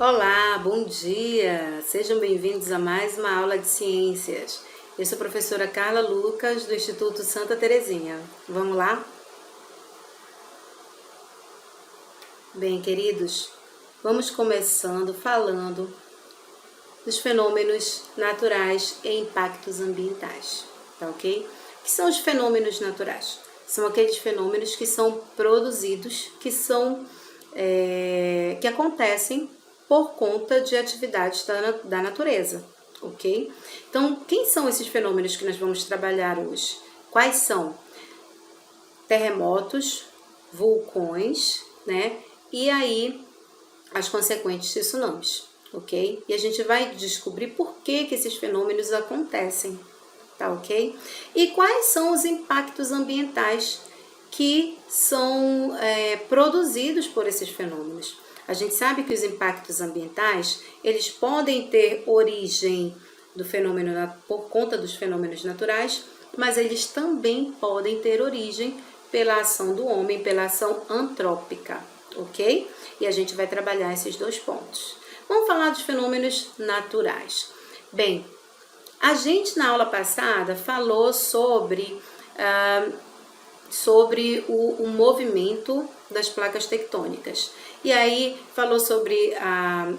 Olá, bom dia! Sejam bem-vindos a mais uma aula de ciências. Eu sou a professora Carla Lucas, do Instituto Santa Terezinha. Vamos lá? Bem, queridos, vamos começando falando dos fenômenos naturais e impactos ambientais, tá ok? O que são os fenômenos naturais? São aqueles fenômenos que são produzidos, que acontecem por conta de atividades da natureza, ok? Então, quem são esses fenômenos que nós vamos trabalhar hoje? Quais são? Terremotos, vulcões, né? E aí, as consequentes tsunamis, ok? E a gente vai descobrir por que esses fenômenos acontecem, tá ok? E quais são os impactos ambientais que são produzidos por esses fenômenos. A gente sabe que os impactos ambientais, eles podem ter origem do fenômeno por conta dos fenômenos naturais, mas eles também podem ter origem pela ação do homem, pela ação antrópica, ok? E a gente vai trabalhar esses dois pontos. Vamos falar dos fenômenos naturais. Bem, a gente na aula passada falou sobre o movimento das placas tectônicas. E aí falou sobre a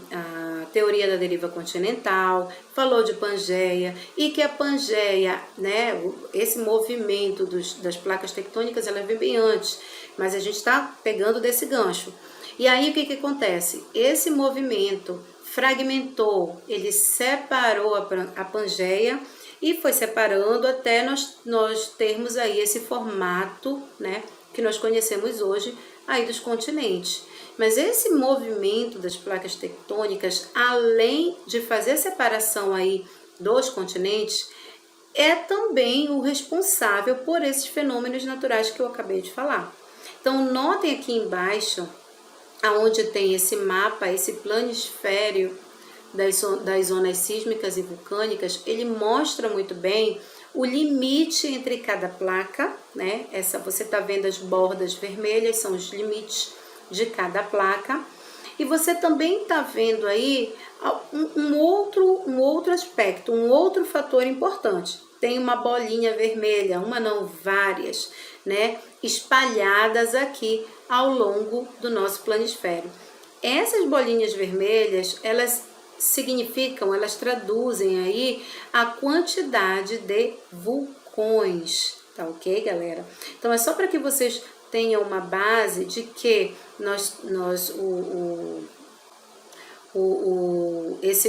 teoria da deriva continental, falou de Pangeia, e que a Pangeia, né, esse movimento das placas tectônicas, ela vem bem antes, mas a gente está pegando desse gancho. E aí o que acontece? Esse movimento fragmentou, ele separou a Pangeia e foi separando até nós termos aí esse formato, né, que nós conhecemos hoje aí dos continentes. Mas esse movimento das placas tectônicas, além de fazer a separação aí dos continentes, é também o responsável por esses fenômenos naturais que eu acabei de falar. Então, notem aqui embaixo, aonde tem esse mapa, esse planisfério das zonas sísmicas e vulcânicas, ele mostra muito bem o limite entre cada placa, né? Você está vendo as bordas vermelhas, são os limites de cada placa. E você também está vendo aí um outro aspecto, um outro fator importante. Tem uma bolinha vermelha, uma não, várias, né? Espalhadas aqui ao longo do nosso planisfério. Essas bolinhas vermelhas, elas traduzem aí a quantidade de vulcões, tá ok, galera? Então é só para que vocês tenham uma base de que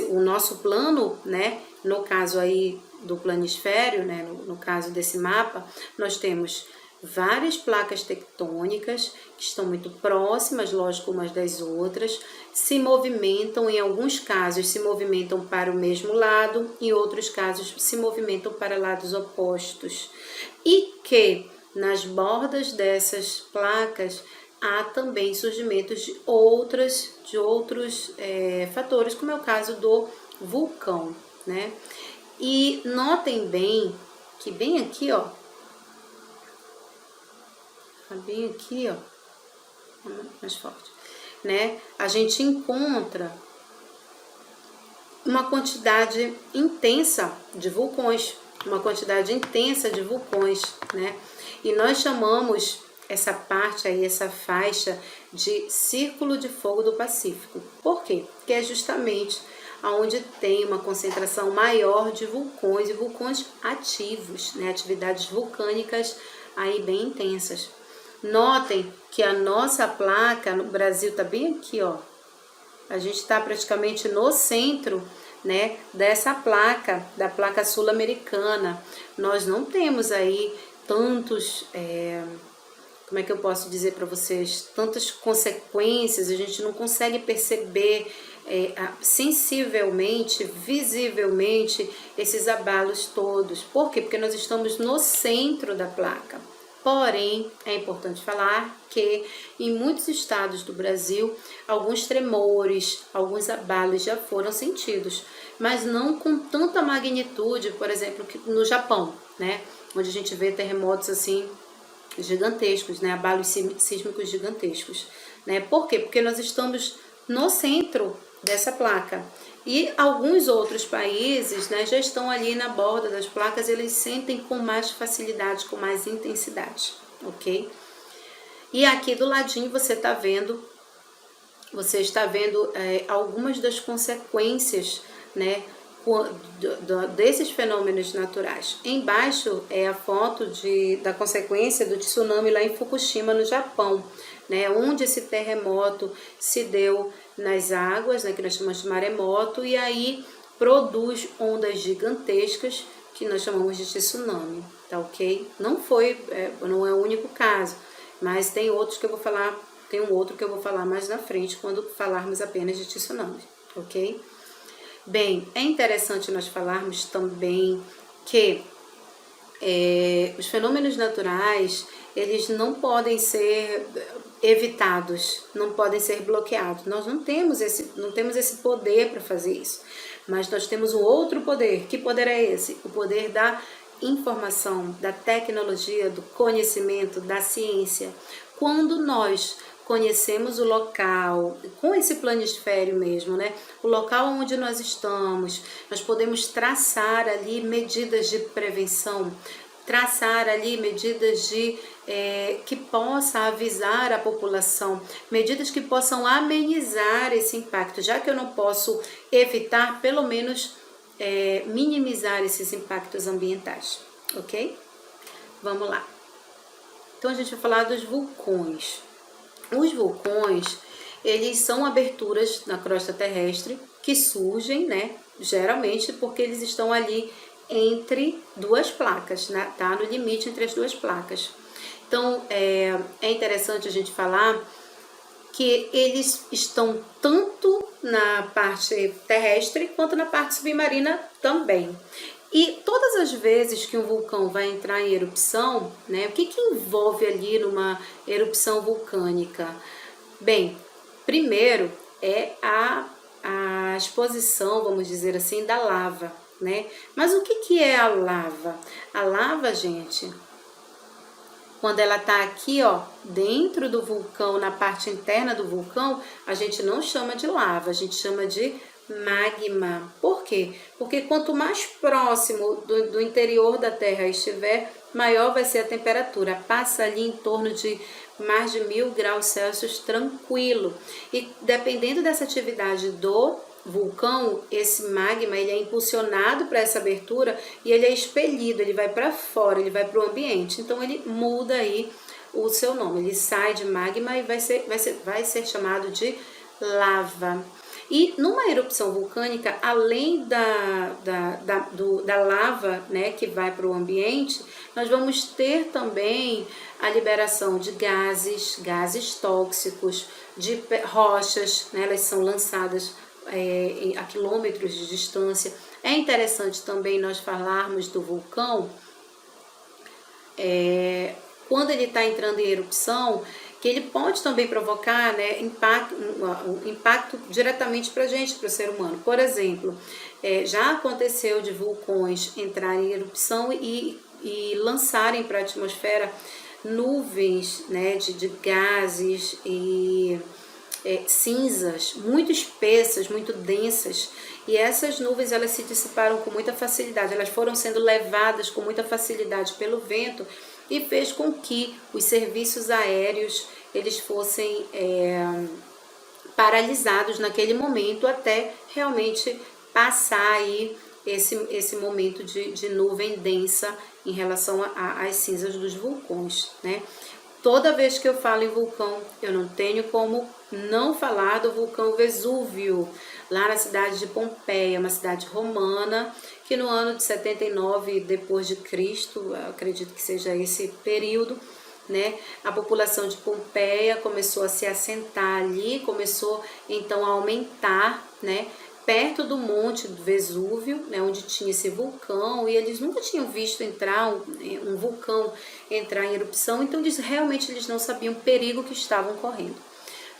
o nosso plano, né, no caso aí do planisfério, né, no caso desse mapa, nós temos várias placas tectônicas que estão muito próximas, lógico, umas das outras, se movimentam, em alguns casos se movimentam para o mesmo lado, em outros casos se movimentam para lados opostos. E que nas bordas dessas placas há também surgimentos de outros fatores, como é o caso do vulcão, né? E notem bem que bem aqui, ó, mais forte, né? A gente encontra uma quantidade intensa de vulcões, né? E nós chamamos essa parte aí, essa faixa, de Círculo de Fogo do Pacífico. Por quê? Porque é justamente onde tem uma concentração maior de vulcões e vulcões ativos, né? Atividades vulcânicas aí bem intensas. Notem que a nossa placa no Brasil está bem aqui, ó. A gente está praticamente no centro, né, dessa placa, da placa sul-americana. Nós não temos aí tantos, como é que eu posso dizer para vocês, tantas consequências, a gente não consegue perceber sensivelmente, visivelmente, esses abalos todos. Por quê? Porque nós estamos no centro da placa. Porém, é importante falar que em muitos estados do Brasil, alguns tremores, alguns abalos já foram sentidos, mas não com tanta magnitude, por exemplo, que no Japão, né? Onde a gente vê terremotos assim gigantescos, né? Abalos sísmicos gigantescos, né? Por quê? Porque nós estamos no centro dessa placa. E alguns outros países, né, já estão ali na borda das placas, eles sentem com mais facilidade, com mais intensidade, ok? E aqui do ladinho você está vendo algumas das consequências, né, desses fenômenos naturais. Embaixo é a foto da consequência do tsunami lá em Fukushima, no Japão, né, onde esse terremoto se deu nas águas, né, que nós chamamos de maremoto, e aí produz ondas gigantescas que nós chamamos de tsunami, tá ok? Não é o único caso, mas tem outros que eu vou falar, tem um outro que eu vou falar mais na frente, quando falarmos apenas de tsunami, ok? Bem, é interessante nós falarmos também que os fenômenos naturais, eles não podem ser evitados, não podem ser bloqueados. Nós não temos esse poder para fazer isso, mas nós temos um outro poder. Que poder é esse? O poder da informação, da tecnologia, do conhecimento, da ciência. Quando nós conhecemos o local, com esse planisfério mesmo, né? O local onde nós estamos, nós podemos traçar ali medidas de prevenção, traçar ali medidas que possa avisar a população, medidas que possam amenizar esse impacto, já que eu não posso evitar, pelo menos minimizar esses impactos ambientais, ok? Vamos lá. Então a gente vai falar dos vulcões. Os vulcões, eles são aberturas na crosta terrestre que surgem, né, geralmente porque eles estão ali entre duas placas, né, tá no limite entre as duas placas. Então, é interessante a gente falar que eles estão tanto na parte terrestre quanto na parte submarina também. E todas as vezes que um vulcão vai entrar em erupção, né, o que envolve ali numa erupção vulcânica? Bem, primeiro é a exposição, vamos dizer assim, da lava, né? Mas o que é a lava? A lava, gente, quando ela tá aqui, ó, dentro do vulcão, na parte interna do vulcão, a gente não chama de lava, a gente chama de magma. Por quê? Porque quanto mais próximo do interior da Terra estiver, maior vai ser a temperatura. Passa ali em torno de mais de 1000 graus Celsius tranquilo. E dependendo dessa atividade do vulcão, esse magma ele é impulsionado para essa abertura e ele é expelido, ele vai para fora, ele vai para o ambiente. Então ele muda aí o seu nome, ele sai de magma e vai ser chamado de lava. E numa erupção vulcânica, além da lava, né, que vai para o ambiente, nós vamos ter também a liberação de gases tóxicos, de rochas, né, elas são lançadas a quilômetros de distância. É interessante também nós falarmos do vulcão, quando ele está entrando em erupção, que ele pode também provocar, né, impacto diretamente para a gente, para o ser humano. Por exemplo, já aconteceu de vulcões entrarem em erupção e lançarem para a atmosfera nuvens, né, de gases e cinzas muito espessas, muito densas, e essas nuvens elas se dissiparam com muita facilidade, elas foram sendo levadas com muita facilidade pelo vento e fez com que os serviços aéreos eles fossem paralisados naquele momento até realmente passar aí esse momento de nuvem densa em relação às cinzas dos vulcões, né? Toda vez que eu falo em vulcão, eu não tenho como não falar do vulcão Vesúvio, lá na cidade de Pompeia, uma cidade romana, que no ano de 79 depois de Cristo, acredito que seja esse período, né, a população de Pompeia começou a se assentar ali, começou então a aumentar, né, perto do monte do Vesúvio, né, onde tinha esse vulcão, e eles nunca tinham visto entrar um vulcão entrar em erupção, então realmente eles não sabiam o perigo que estavam correndo.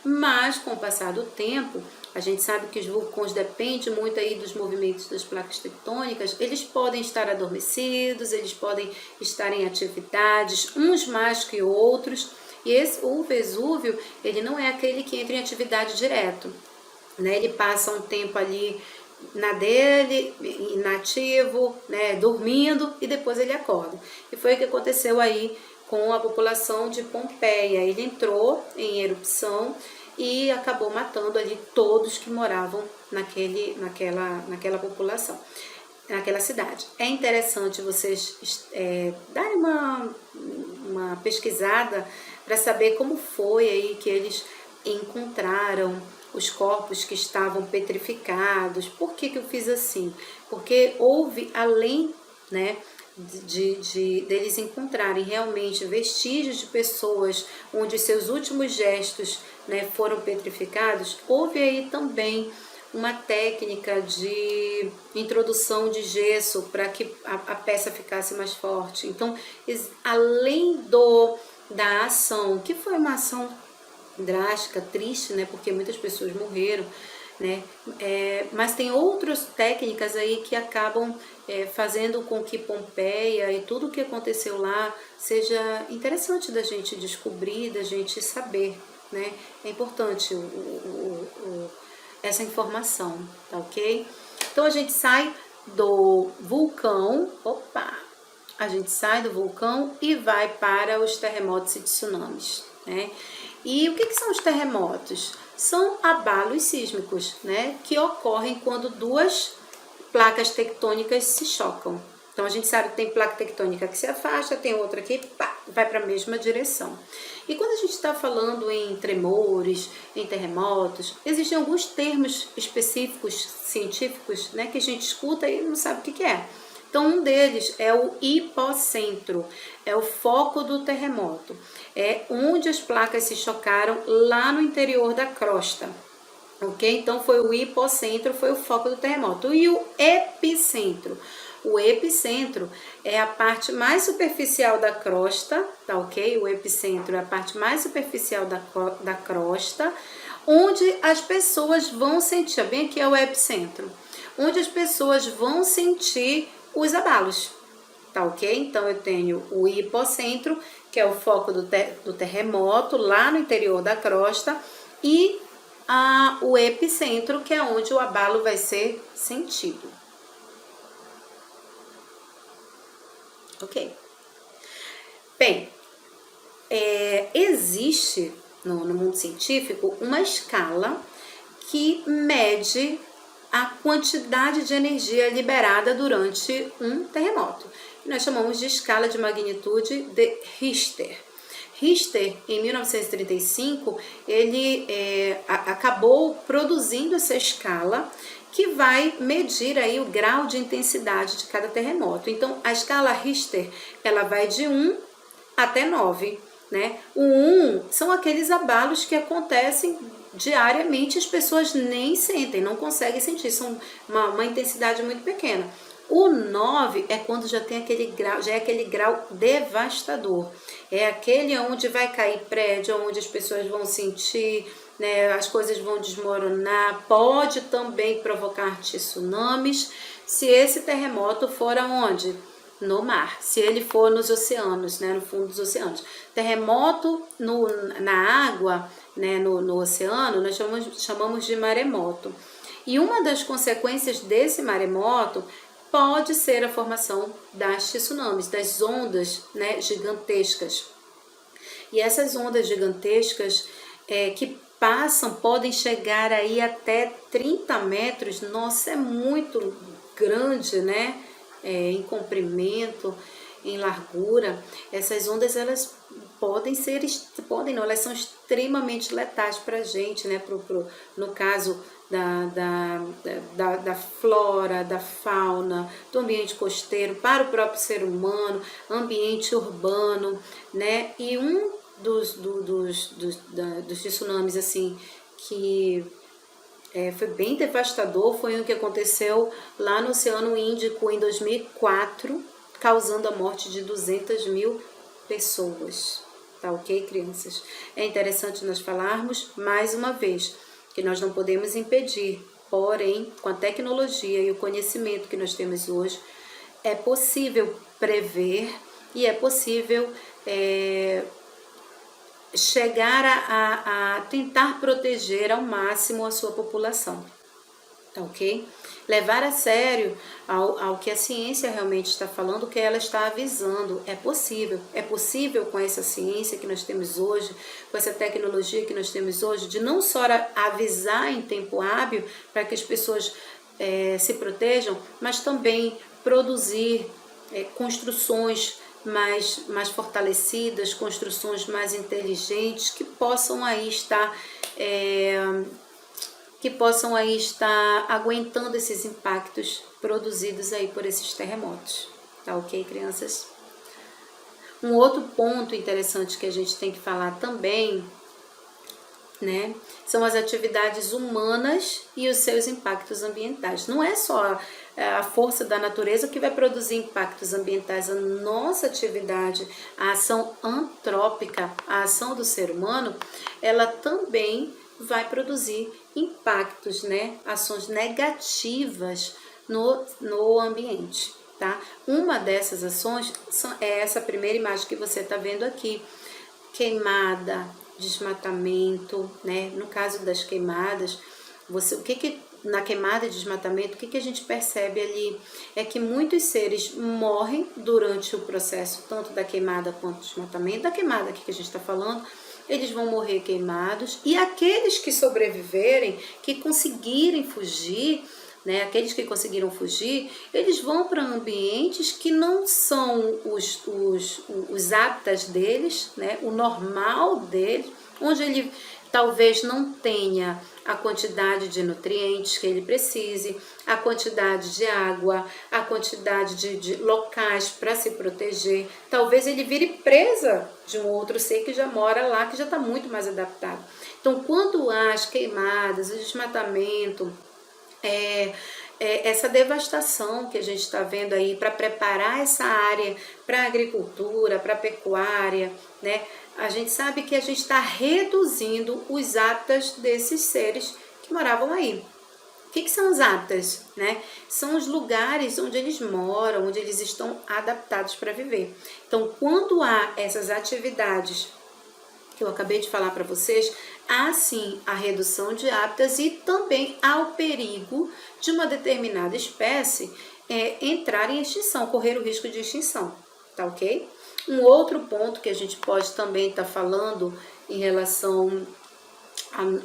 Mas com o passar do tempo, a gente sabe que os vulcões dependem muito aí dos movimentos das placas tectônicas, eles podem estar adormecidos, eles podem estar em atividades, uns mais que outros, e o Vesúvio, ele não é aquele que entra em atividade direto. né? Ele passa um tempo ali na dele, inativo, né, dormindo, e depois ele acorda. E foi o que aconteceu aí com a população de Pompeia. Ele entrou em erupção e acabou matando ali todos que moravam naquela população, naquela cidade. É interessante vocês darem uma pesquisada para saber como foi aí que eles encontraram os corpos que estavam petrificados. Por que eu fiz assim? Porque houve, além, né, deles encontrarem realmente vestígios de pessoas onde seus últimos gestos, né, foram petrificados, houve aí também uma técnica de introdução de gesso para que a peça ficasse mais forte. Então, além da ação, que foi uma ação drástica, triste, né, porque muitas pessoas morreram, né, mas tem outras técnicas aí que acabam fazendo com que Pompeia e tudo o que aconteceu lá seja interessante da gente descobrir, da gente saber, né, é importante essa informação, tá ok? Então a gente sai do vulcão, a gente sai do vulcão e vai para os terremotos e tsunamis, né? E o que são os terremotos? São abalos sísmicos, né, que ocorrem quando duas placas tectônicas se chocam. Então a gente sabe que tem placa tectônica que se afasta, tem outra que vai para a mesma direção. E quando a gente está falando em tremores, em terremotos, existem alguns termos específicos científicos, né, que a gente escuta e não sabe o que é. Então, um deles é o hipocentro, é o foco do terremoto, é onde as placas se chocaram lá no interior da crosta, ok? Então, foi o hipocentro, foi o foco do terremoto. E o epicentro? O epicentro é a parte mais superficial da crosta, tá ok? O epicentro é a parte mais superficial da crosta, onde as pessoas vão sentir, bem aqui é o epicentro, onde as pessoas vão sentir os abalos, tá ok? Então eu tenho o hipocentro, que é o foco do terremoto, lá no interior da crosta, e o epicentro, que é onde o abalo vai ser sentido. Ok? Bem, existe no mundo científico uma escala que mede a quantidade de energia liberada durante um terremoto. Nós chamamos de escala de magnitude de Richter. Richter, em 1935, ele acabou produzindo essa escala que vai medir aí o grau de intensidade de cada terremoto. Então, a escala Richter, ela vai de 1 até 9, né? O 1 são aqueles abalos que acontecem diariamente, as pessoas nem sentem, não conseguem sentir, são uma intensidade muito pequena. O 9 é quando já tem aquele grau, já é aquele grau devastador. É aquele onde vai cair prédio, onde as pessoas vão sentir, né, as coisas vão desmoronar, pode também provocar tsunamis, se esse terremoto for aonde? No mar, se ele for nos oceanos, né, no fundo dos oceanos. Terremoto na água, né, no oceano, nós chamamos de maremoto. E uma das consequências desse maremoto pode ser a formação das tsunamis, das ondas, né, gigantescas. E essas ondas gigantescas que passam, podem chegar aí até 30 metros, nossa, é muito grande, né? Em comprimento, em largura. Essas ondas, elas elas são extremamente letais para a gente, né? No caso da flora, da fauna, do ambiente costeiro, para o próprio ser humano, ambiente urbano, né? E um dos tsunamis, assim, que foi bem devastador, foi o que aconteceu lá no Oceano Índico em 2004, causando a morte de 200 mil pessoas. Tá ok, crianças? É interessante nós falarmos, mais uma vez, que nós não podemos impedir, porém, com a tecnologia e o conhecimento que nós temos hoje, é possível prever e é possível chegar a tentar proteger ao máximo a sua população, tá ok? Levar a sério ao que a ciência realmente está falando, o que ela está avisando. É possível com essa ciência que nós temos hoje, com essa tecnologia que nós temos hoje, de não só avisar em tempo hábil para que as pessoas se protejam, mas também produzir construções mais fortalecidas, construções mais inteligentes, que possam aí estar aguentando esses impactos produzidos aí por esses terremotos. Tá ok, crianças? Um outro ponto interessante que a gente tem que falar também, né, são as atividades humanas e os seus impactos ambientais. Não é só a força da natureza que vai produzir impactos ambientais. A nossa atividade, a ação antrópica, a ação do ser humano, ela também vai produzir impactos, né, ações negativas no ambiente, tá? Uma dessas ações é essa primeira imagem que você está vendo aqui: queimada, desmatamento, né? No caso das queimadas, na queimada e desmatamento, o que a gente percebe ali é que muitos seres morrem durante o processo, tanto da queimada quanto do desmatamento. Da queimada aqui que a gente está falando, eles vão morrer queimados, e aqueles que sobreviverem, que conseguirem fugir, né, aqueles que conseguiram fugir, eles vão para ambientes que não são os hábitats deles, né, o normal deles, onde ele talvez não tenha a quantidade de nutrientes que ele precise, a quantidade de água, a quantidade de locais para se proteger. Talvez ele vire presa de um outro ser que já mora lá, que já está muito mais adaptado. Então, quando há as queimadas, o desmatamento, essa devastação que a gente está vendo aí para preparar essa área para a agricultura, para a pecuária, né? A gente sabe que a gente está reduzindo os hábitats desses seres que moravam aí. O que são os hábitats, né? São os lugares onde eles moram, onde eles estão adaptados para viver. Então, quando há essas atividades que eu acabei de falar para vocês, há sim a redução de hábitats e também há o perigo de uma determinada espécie entrar em extinção, correr o risco de extinção, tá ok? Um outro ponto que a gente pode também estar falando em relação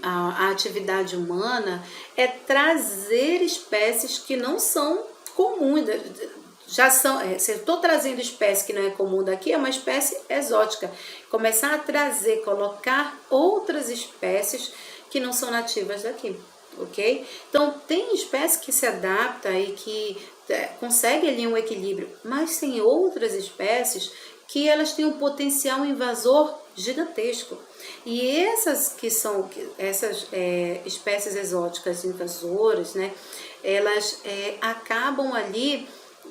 à atividade humana é trazer espécies que não são comuns. Se eu estou trazendo espécie que não é comum daqui, é uma espécie exótica. Começar a trazer, colocar outras espécies que não são nativas daqui, ok? Então, tem espécie que se adapta e que consegue ali um equilíbrio, mas tem outras espécies que elas têm um potencial invasor gigantesco. E essas espécies exóticas invasoras, né, elas acabam ali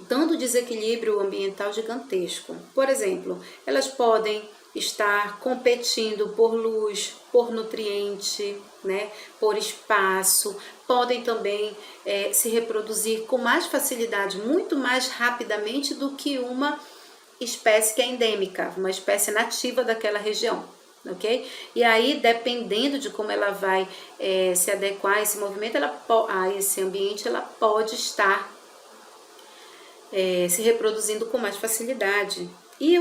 dando desequilíbrio ambiental gigantesco. Por exemplo, elas podem estar competindo por luz, por nutriente, né, por espaço, podem também se reproduzir com mais facilidade, muito mais rapidamente do que uma espécie que é endêmica, uma espécie nativa daquela região, ok? E aí, dependendo de como ela vai se adequar a esse movimento, a esse ambiente, ela pode estar se reproduzindo com mais facilidade. E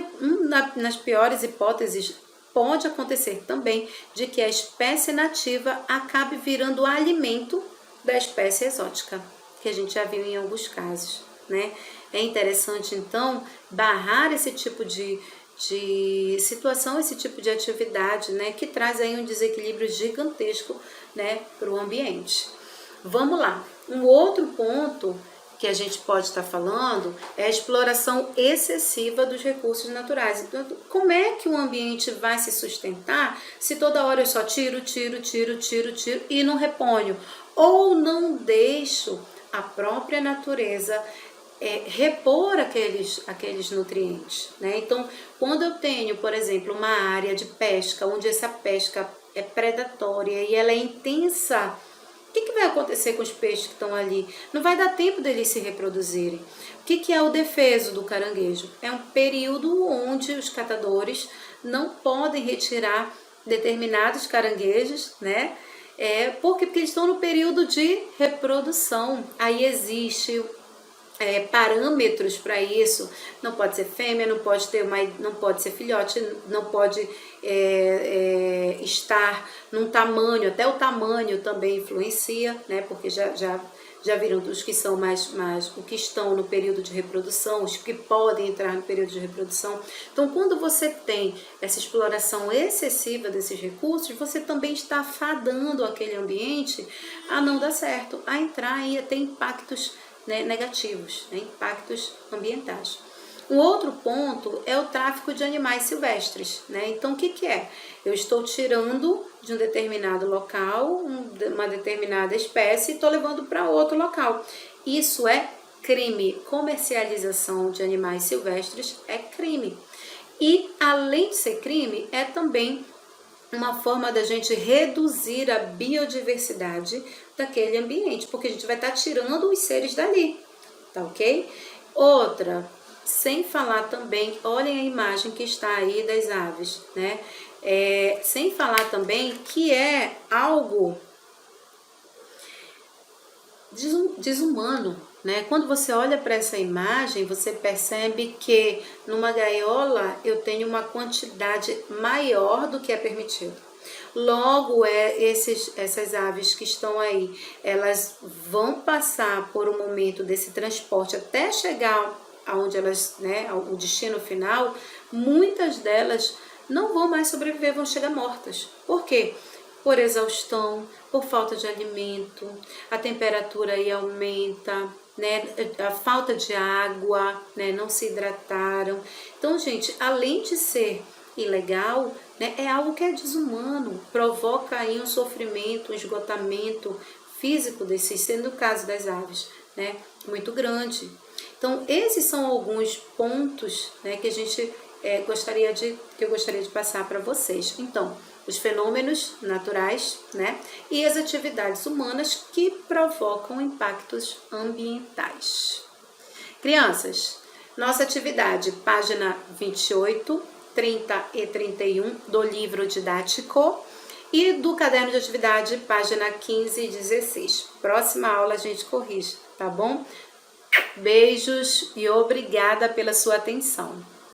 nas piores hipóteses, pode acontecer também de que a espécie nativa acabe virando alimento da espécie exótica, que a gente já viu em alguns casos, né? É interessante, então, barrar esse tipo de situação, esse tipo de atividade, né, que traz aí um desequilíbrio gigantesco, né, para o ambiente. Vamos lá. Um outro ponto que a gente pode estar falando é a exploração excessiva dos recursos naturais. Então, como é que o ambiente vai se sustentar se toda hora eu só tiro e não reponho? Ou não deixo a própria natureza repor aqueles nutrientes, né? Então, quando eu tenho, por exemplo, uma área de pesca, onde essa pesca é predatória e ela é intensa, o que vai acontecer com os peixes que estão ali? Não vai dar tempo deles se reproduzirem. O que é o defeso do caranguejo? É um período onde os catadores não podem retirar determinados caranguejos, né? Porque eles estão no período de reprodução. Aí existe parâmetros para isso. Não pode ser fêmea, não pode ser filhote, não pode estar num tamanho, até o tamanho também influencia, né? Porque já viram os que são mais o que estão no período de reprodução, os que podem entrar no período de reprodução. Então, quando você tem essa exploração excessiva desses recursos, você também está fadando aquele ambiente a não dar certo, a entrar e a ter impactos, né, negativos, né, impactos ambientais. Um outro ponto é o tráfico de animais silvestres, né? Então, o que é? Eu estou tirando de um determinado local uma determinada espécie e estou levando para outro local. Isso é crime. Comercialização de animais silvestres é crime. E, além de ser crime, é também uma forma da gente reduzir a biodiversidade daquele ambiente, porque a gente vai estar tirando os seres dali, tá ok? Outra, sem falar também, olhem a imagem que está aí das aves, né? Sem falar também que é algo desumano, né? Quando você olha para essa imagem, você percebe que numa gaiola eu tenho uma quantidade maior do que é permitido. Logo, essas aves que estão aí, elas vão passar por um momento desse transporte até chegar aonde elas, né, o destino final. Muitas delas não vão mais sobreviver, vão chegar mortas. Por quê? Por exaustão, por falta de alimento, a temperatura aí aumenta, né, a falta de água, né, não se hidrataram. Então, gente, além de ser ilegal, né, é algo que é desumano, provoca aí um sofrimento, um esgotamento físico desses, sendo o caso das aves, né, muito grande. Então, esses são alguns pontos, né, que eu gostaria de passar para vocês. Então, os fenômenos naturais, né, e as atividades humanas que provocam impactos ambientais. Crianças, nossa atividade, página 28, 30 e 31 do livro didático e do caderno de atividade, página 15 e 16. Próxima aula a gente corrige, tá bom? Beijos e obrigada pela sua atenção.